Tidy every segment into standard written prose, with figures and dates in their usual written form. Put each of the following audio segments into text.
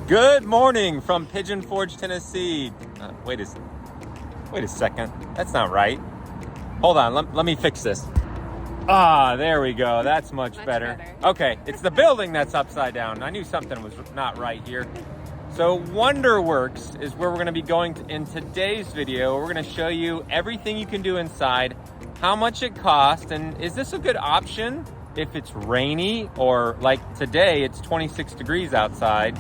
Good morning from Pigeon Forge, Tennessee. Wait a second. That's not right. Hold on. Let me fix this. There we go. That's much better. Okay, it's the building that's upside down. I knew something was not right here. So Wonderworks is where we're going to be going in today's video. We're going to show you everything you can do inside, how much it costs, and is this a good option if it's rainy or like today it's 26 degrees outside.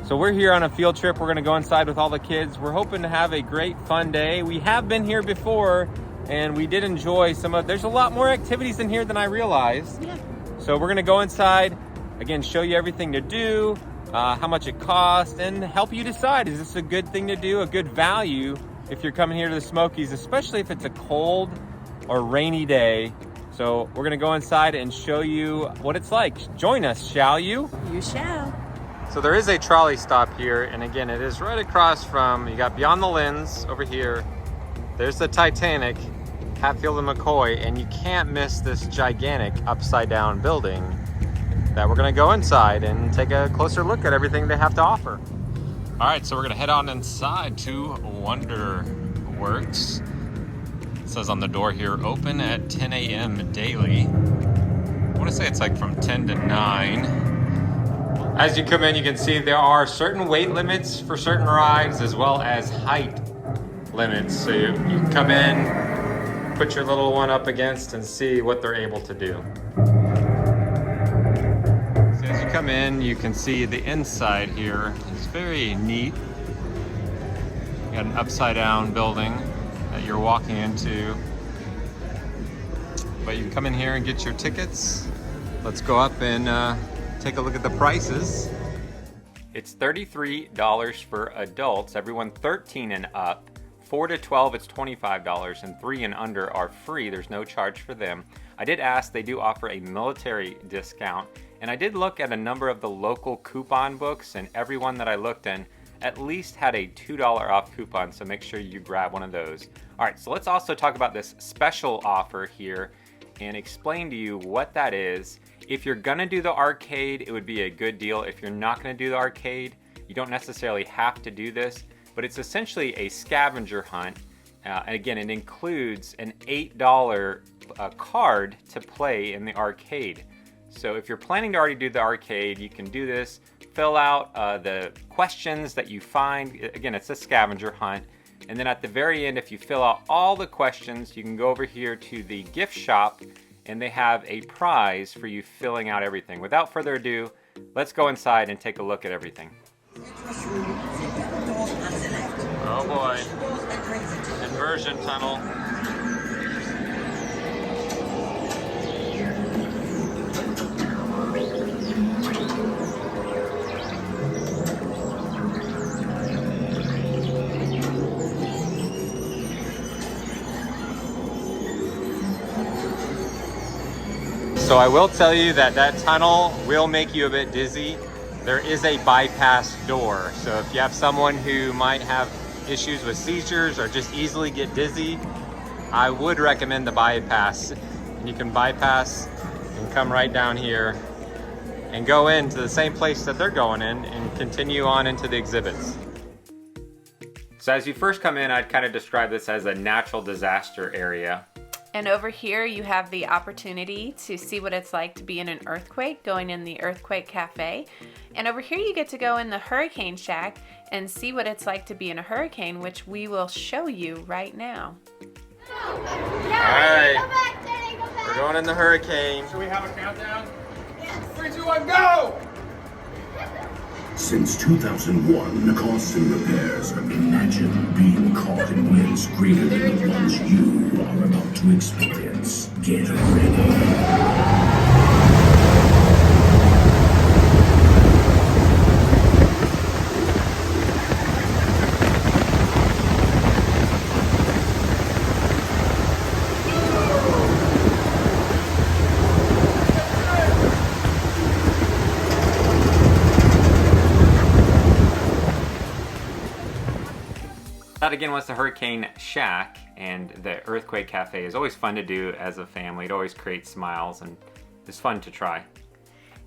So we're here on a field trip. We're going to go inside with all the kids. We're hoping to have a great fun day. We have been here before and we did enjoy there's a lot more activities in here than I realized. Yeah. So we're going to go inside, again, show you everything to do, how much it costs, and help you decide, is this a good thing to do, a good value if you're coming here to the Smokies, especially if it's a cold or rainy day. So we're going to go inside and show you what it's like. Join us, shall you? You shall. So there is a trolley stop here, and again, it is right across from, you got Beyond the Lens over here. There's the Titanic, Hatfield and McCoy, and you can't miss this gigantic upside down building that we're gonna go inside and take a closer look at everything they have to offer. All right, so we're gonna head on inside to Wonderworks. It says on the door here, open at 10 a.m. daily. I wanna say it's like from 10 to 9. As you come in, you can see there are certain weight limits for certain rides as well as height limits. So you can come in, put your little one up against and see what they're able to do. So as you come in, you can see the inside here is very neat. You got an upside down building that you're walking into. But you can come in here and get your tickets. Let's go up and take a look at the prices. It's $33 for adults, everyone 13 and up. 4 to 12, it's $25, and 3 and under are free. There's no charge for them. I did ask, they do offer a military discount, and I did look at a number of the local coupon books, and everyone that I looked in at least had a $2 off coupon, so make sure you grab one of those. All right, so let's also talk about this special offer here and explain to you what that is. If you're gonna do the arcade, it would be a good deal. If you're not gonna do the arcade, you don't necessarily have to do this, but it's essentially a scavenger hunt. And again, it includes an $8 card to play in the arcade. So if you're planning to already do the arcade, you can do this, fill out the questions that you find. Again, it's a scavenger hunt. And then at the very end, if you fill out all the questions, you can go over here to the gift shop and they have a prize for you filling out everything. Without further ado, let's go inside and take a look at everything. Oh boy, inversion tunnel. So I will tell you that tunnel will make you a bit dizzy. There is a bypass door. So if you have someone who might have issues with seizures or just easily get dizzy, I would recommend the bypass. And you can bypass and come right down here and go into the same place that they're going in and continue on into the exhibits. So as you first come in, I'd kind of describe this as a natural disaster area. And over here you have the opportunity to see what it's like to be in an earthquake, going in the Earthquake Cafe. And over here you get to go in the Hurricane Shack and see what it's like to be in a hurricane, which we will show you right now. All right, we're going in the hurricane. Should we have a countdown? 3, 2, 1, go! Since 2001, costs and repairs. Imagine being caught in winds greater than the ones you are about to experience. Get ready. That again was the Hurricane Shack, and the Earthquake Cafe is always fun to do as a family. It always creates smiles and it's fun to try.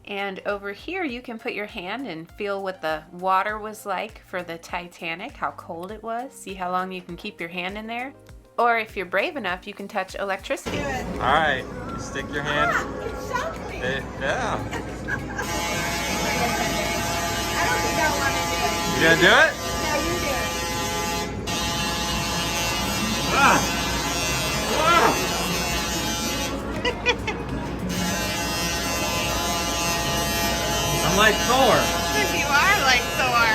And over here you can put your hand and feel what the water was like for the Titanic, how cold it was. See how long you can keep your hand in there. Or if you're brave enough, you can touch electricity. All right, stick your hand. It shocked me. Yeah. I don't think I want to do it. You gonna do it? No, you do it. Ah. Ah. I'm like Thor. You are like Thor.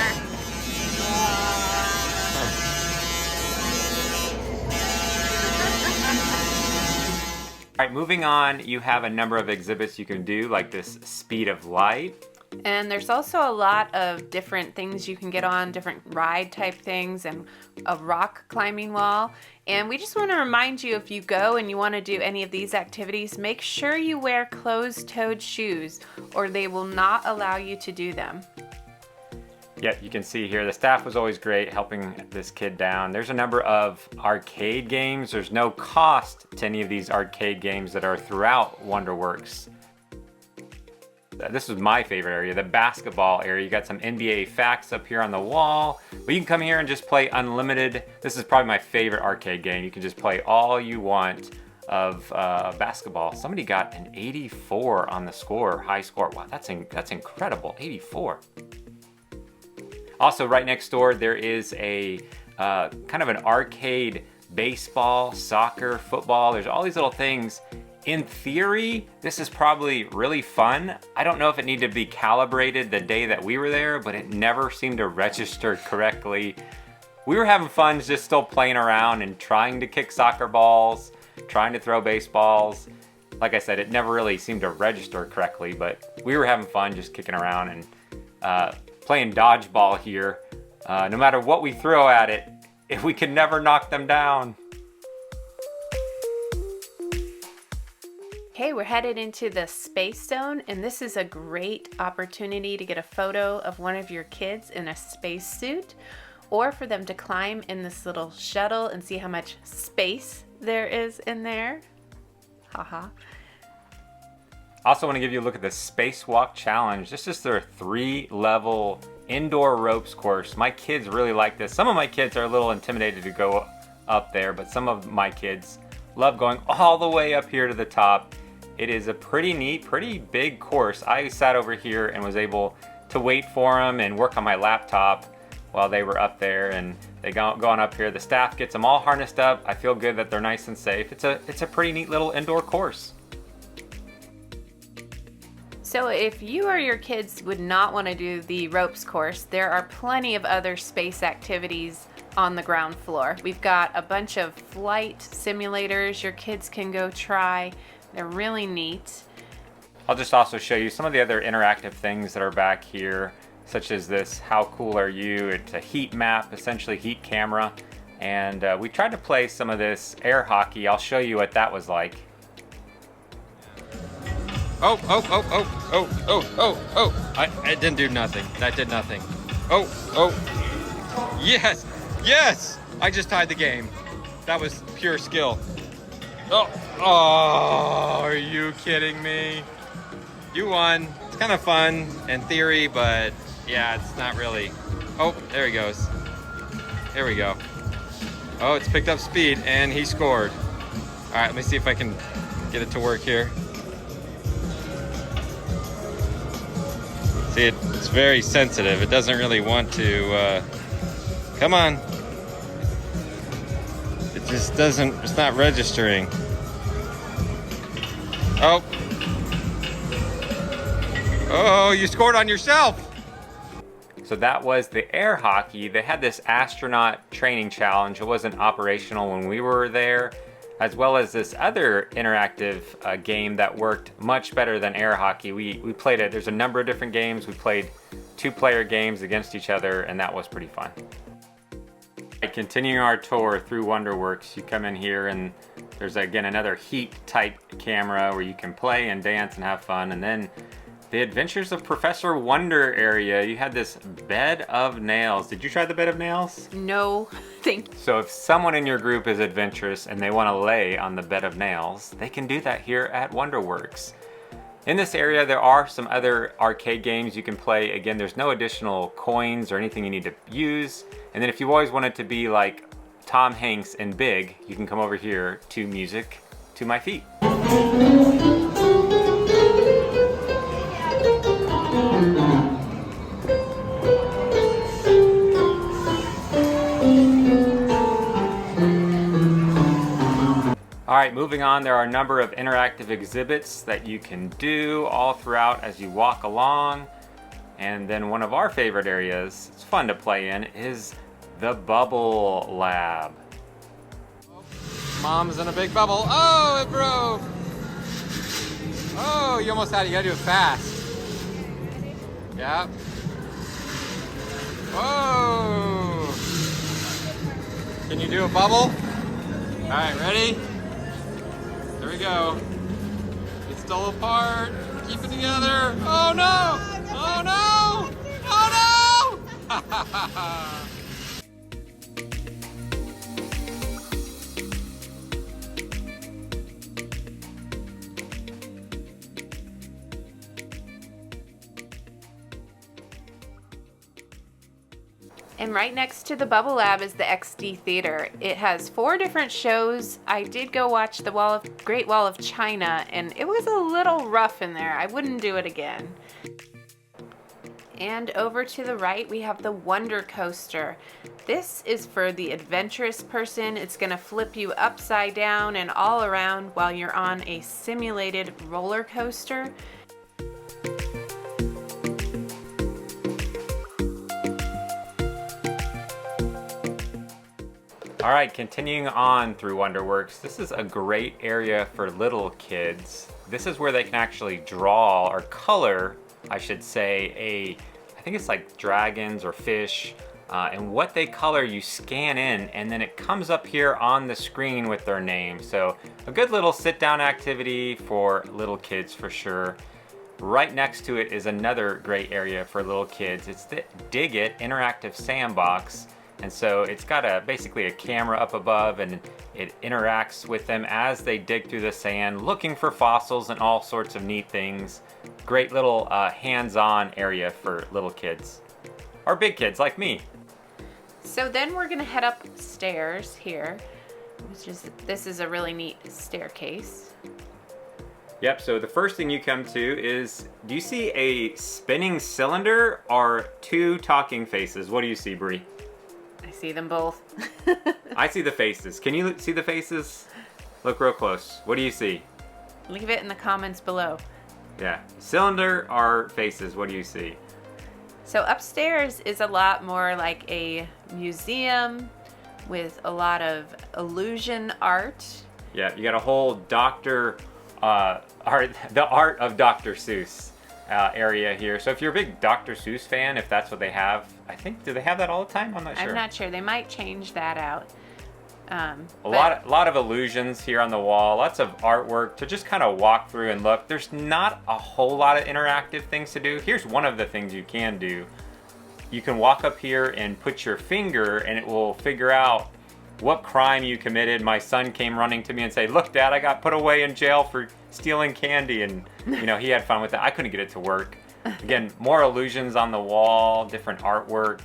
All right, moving on, you have a number of exhibits you can do, like this speed of light. And there's also a lot of different things you can get on, different ride type things, and a rock climbing wall. And we just want to remind you, if you go and you want to do any of these activities, make sure you wear closed-toed shoes or they will not allow you to do them. Yep, you can see here, the staff was always great helping this kid down. There's a number of arcade games. There's no cost to any of these arcade games that are throughout Wonderworks. This was my favorite area, the basketball area. You got some NBA facts up here on the wall. But you can come here and just play unlimited. This is probably my favorite arcade game. You can just play all you want of basketball. Somebody got an 84 on the score, high score. Wow, that's incredible, 84. Also, right next door, there is a kind of an arcade baseball, soccer, football. There's all these little things. In theory, this is probably really fun. I don't know if it needed to be calibrated the day that we were there, but it never seemed to register correctly. We were having fun just still playing around and trying to kick soccer balls, trying to throw baseballs. Like I said, it never really seemed to register correctly, but we were having fun just kicking around and playing dodgeball here. No matter what we throw at it, if we can never knock them down. Okay, we're headed into the Space Zone, and this is a great opportunity to get a photo of one of your kids in a spacesuit, or for them to climb in this little shuttle and see how much space there is in there. Haha. Also want to give you a look at the Spacewalk Challenge. This is their 3-level indoor ropes course. My kids really like this. Some of my kids are a little intimidated to go up there, but some of my kids love going all the way up here to the top. It is a pretty neat, pretty big course. I sat over here and was able to wait for them and work on my laptop while they were up there, and they going up here. The staff gets them all harnessed up. I feel good that they're nice and safe. It's a pretty neat little indoor course. So if you or your kids would not want to do the ropes course, there are plenty of other space activities on the ground floor. We've got a bunch of flight simulators your kids can go try. They're really neat. I'll just also show you some of the other interactive things that are back here, such as this How Cool Are You? It's a heat map, essentially heat camera. And we tried to play some of this air hockey. I'll show you what that was like. Oh. I didn't do nothing. That did nothing. Oh. Yes. I just tied the game. That was pure skill. Oh, are you kidding me? You won. It's kind of fun in theory, but yeah, it's not really. Oh, there he goes. Here we go. Oh, it's picked up speed and he scored. All right, let me see if I can get it to work here. See, it's very sensitive. It doesn't really want to, come on. It just doesn't, it's not registering. Oh, you scored on yourself. So that was the air hockey. They had this astronaut training challenge. It wasn't operational when we were there, as well as this other interactive game that worked much better than air hockey. We played it. There's a number of different games. We played 2-player games against each other, and that was pretty fun. Continuing our tour through Wonderworks, you come in here and there's again another heat type camera where you can play and dance and have fun. And then the Adventures of Professor Wonder area, you had this bed of nails. Did you try the bed of nails? No, thank you. So if someone in your group is adventurous and they want to lay on the bed of nails, they can do that here at Wonderworks. In this area, there are some other arcade games you can play. Again, there's no additional coins or anything you need to use. And then if you always wanted to be like Tom Hanks and big, you can come over here to Music to My Feet. All right, moving on, there are a number of interactive exhibits that you can do all throughout as you walk along. And then one of our favorite areas, it's fun to play in, is the Bubble Lab. Mom's in a big bubble. Oh, it broke. Oh, you almost had it. You gotta do it fast. Yeah. Whoa. Can you do a bubble? All right, ready? There we go. It's still apart. Keep it together. Oh no! Oh no! Oh no! And right next to the Bubble Lab is the XD Theater. It has 4 different shows. I did go watch the Great Wall of China, and it was a little rough in there. I wouldn't do it again. And over to the right, we have the Wonder Coaster. This is for the adventurous person. It's gonna flip you upside down and all around while you're on a simulated roller coaster. All right, continuing on through Wonderworks, this is a great area for little kids. This is where they can actually draw or color, I should say, I think it's like dragons or fish, and what they color you scan in and then it comes up here on the screen with their name. So a good little sit down activity for little kids for sure. Right next to it is another great area for little kids. It's the Dig It interactive sandbox. And so it's got basically a camera up above and it interacts with them as they dig through the sand, looking for fossils and all sorts of neat things. Great little hands-on area for little kids, or big kids like me. So then we're gonna head upstairs here, this is a really neat staircase. Yep, so the first thing you come to is, do you see a spinning cylinder or 2 talking faces? What do you see, Brie? I see them both. I see the faces. Can you see the faces? Look real close. What do you see? Leave it in the comments below. Yeah, cylinder or faces, what do you see? So upstairs is a lot more like a museum with a lot of illusion art. Yeah, you got a whole the art of Dr. Seuss area here. So if you're a big Dr. Seuss fan, if that's what they have, I think, do they have that all the time? I'm not sure. I'm not sure. They might change that out. A lot of illusions here on the wall, lots of artwork to just kind of walk through and look. There's not a whole lot of interactive things to do. Here's one of the things you can do. You can walk up here and put your finger and it will figure out what crime you committed. My son came running to me and said, "Look, Dad, I got put away in jail for stealing candy," and you know, he had fun with that. I couldn't get it to work. Again, more illusions on the wall, different artwork.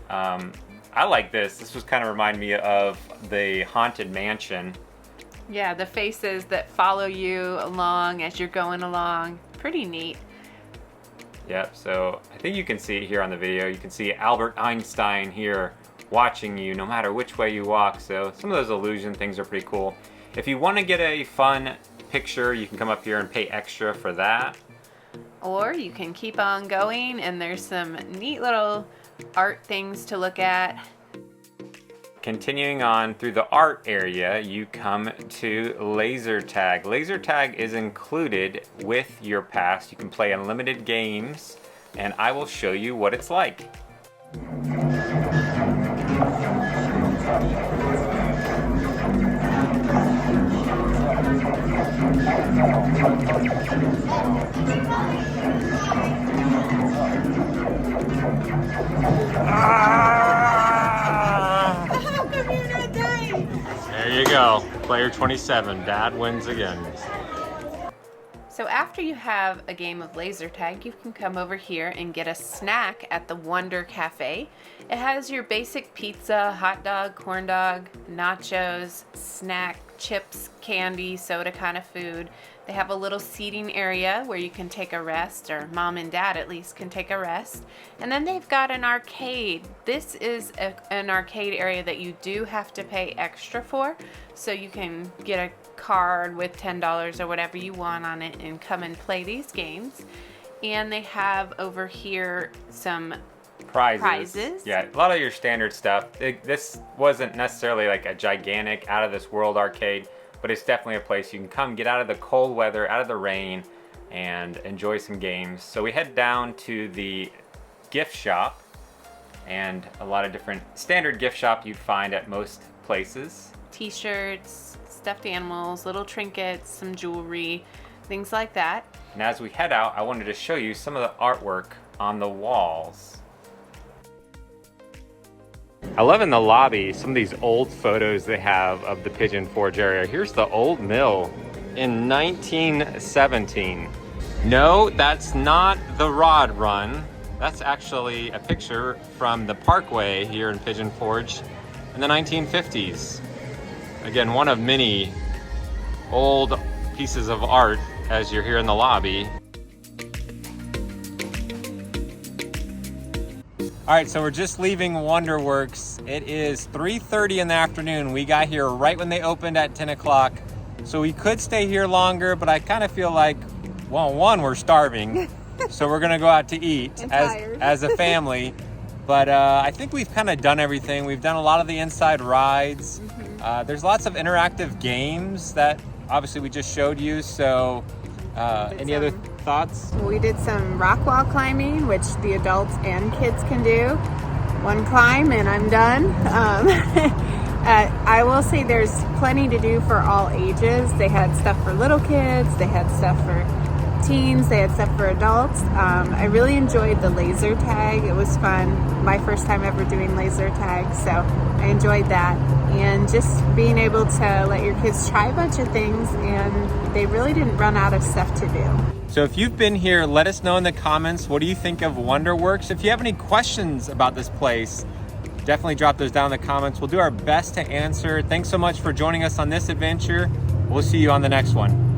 I like this. This was kind of remind me of the Haunted Mansion. Yeah, the faces that follow you along as you're going along. Pretty neat. Yep, so I think you can see it here on the video. You can see Albert Einstein here watching you no matter which way you walk. So some of those illusion things are pretty cool. If you want to get a fun picture, you can come up here and pay extra for that. Or you can keep on going and there's some neat little art things to look at. Continuing on through the art area, you come to laser tag. Laser tag is included with your pass. You can play unlimited games and I will show you what it's like. There you go. Player 27. Dad wins again. So So after you have a game of laser tag, you can come over here and get a snack at the Wonder Cafe. It has your basic pizza, hot dog, corn dog, nachos, snack, chips, candy, soda kind of food. They have a little seating area where you can take a rest, or mom and dad at least can take a rest. And then they've got an arcade. This is an arcade area that you do have to pay extra for, so you can get a card with $10 or whatever you want on it and come and play these games. And they have over here some prizes. Yeah, a lot of your standard stuff. This wasn't necessarily like a gigantic out of this world arcade, but it's definitely a place you can come get out of the cold weather, out of the rain, and enjoy some games. So we head down to the gift shop, and a lot of different standard gift shop you'd find at most places. T-shirts, stuffed animals, little trinkets, some jewelry, things like that. And as we head out, I wanted to show you some of the artwork on the walls. I love in the lobby some of these old photos they have of the Pigeon Forge area. Here's the old mill in 1917. No, that's not the rod run. That's actually a picture from the Parkway here in Pigeon Forge in the 1950s. Again, one of many old pieces of art as you're here in the lobby. All right, so we're just leaving Wonderworks. It is 3:30 in the afternoon. We got here right when they opened at 10 o'clock. So we could stay here longer, but I kind of feel like, well, one, we're starving. So we're gonna go out to eat as a family. But I think we've kind of done everything. We've done a lot of the inside rides. There's lots of interactive games that obviously we just showed you. So any other thoughts? We did some rock wall climbing, which the adults and kids can do. One climb and I'm done. I will say there's plenty to do for all ages. They had stuff for little kids, they had stuff for teens, they had stuff for adults. I really enjoyed the laser tag. It was fun. My first time ever doing laser tag, so I enjoyed that. And just being able to let your kids try a bunch of things, and they really didn't run out of stuff to do. So if you've been here, let us know in the comments, what do you think of Wonderworks? If you have any questions about this place, definitely drop those down in the comments. We'll do our best to answer. Thanks so much for joining us on this adventure. We'll see you on the next one.